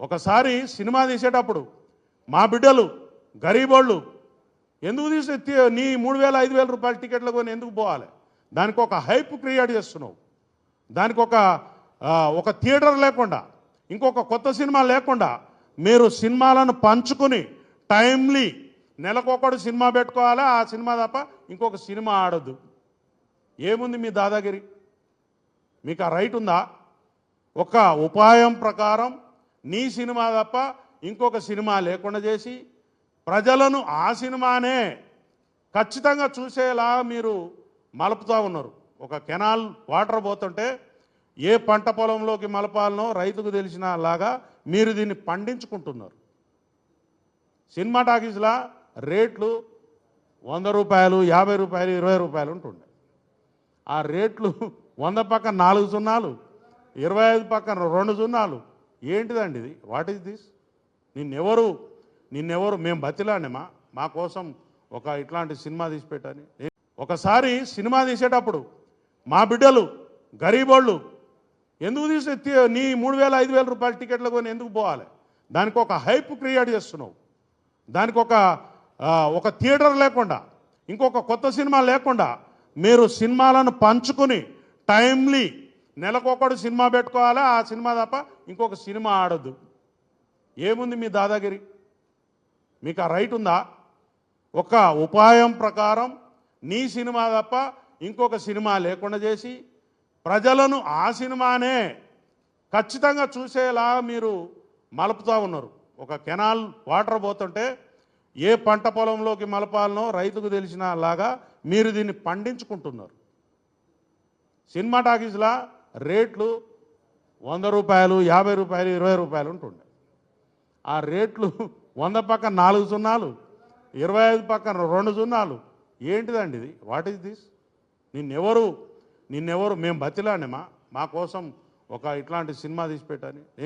ఒకసారి సినిమా తీసేటప్పుడు మా బిడ్డలు గరీబోళ్ళు ఎందుకు తీసి నీ 3,000 5,000 రూపాయల టికెట్లు కొని ఎందుకు పోవాలి? దానికి ఒక హైప్ క్రియేట్ చేస్తున్నావు. దానికి ఒక థియేటర్ లేకుండా, ఇంకొక కొత్త సినిమా లేకుండా మీరు సినిమాలను పంచుకుని టైమ్లీ నెలకొకడు సినిమా పెట్టుకోవాలి. ఆ సినిమా తప్ప ఇంకొక సినిమా ఆడొద్దు. ఏముంది మీ దాదాగిరి? మీకు ఆ రైట్ ఉందా? ఒక ఉపాయం ప్రకారం నీ సినిమా తప్ప ఇంకొక సినిమా లేకుండా చేసి ప్రజలను ఆ సినిమానే ఖచ్చితంగా చూసేలా మీరు మలుపుతూ ఉన్నారు. ఒక కెనాల్ వాటర్ పోతుంటే ఏ పంట పొలంలోకి మలపాలనో రైతుకు తెలిసిన లాగా మీరు దీన్ని పండించుకుంటున్నారు. సినిమా టాకీస్లా రేట్లు 100 రూపాయలు, 50 రూపాయలు, 20 రూపాయలు ఉంటుండే. ఆ రేట్లు 100 పక్కన 4 సున్నాలు, 25 పక్కన 2 సున్నాలు. ఏంటిదండి ఇది? What is this? నిన్నెవరు మేము బతిలానేమా మా కోసం ఒక ఇట్లాంటి సినిమా తీసి పెట్టని? ఒకసారి సినిమా తీసేటప్పుడు మా బిడ్డలు గరీబోళ్ళు ఎందుకు తీసి నీ 3,000 5,000 రూపాయల టికెట్లు కొని ఎందుకు పోవాలి? దానికి ఒక హైప్ క్రియేట్ చేస్తున్నావు. దానికి ఒక థియేటర్ లేకుండా, ఇంకొక కొత్త సినిమా లేకుండా మీరు సినిమాలను పంచుకుని టైమ్లీ నెలకొకడు సినిమా పెట్టుకోవాలి. ఆ సినిమా తప్ప ఇంకొక సినిమా ఆడొద్దు. ఏముంది మీ దాదాగిరి? మీకు ఆ రైట్ ఉందా? ఒక ఉపాయం ప్రకారం నీ సినిమా తప్ప ఇంకొక సినిమా లేకుండా చేసి ప్రజలను ఆ సినిమానే ఖచ్చితంగా చూసేలా మీరు మలుపుతూ ఉన్నారు. ఒక కెనాల్ వాటర్ పోతుంటే ఏ పంట పొలంలోకి మలపాలనో రైతుకు తెలిసిన లాగా మీరు దీన్ని పండించుకుంటున్నారు. సినిమా టాకీస్లా రేట్లు 100 రూపాయలు, 50 రూపాయలు, 20 రూపాయలు ఉంటుండే. ఆ రేట్లు 100 పక్కన 4 సున్నాలు, 25 పక్కన 2 సున్నాలు. ఏంటిదండి ఇది? What is this? నిన్నెవరు మేము బతిలానేమా మా కోసం ఒక ఇట్లాంటి సినిమా తీసి పెట్టని?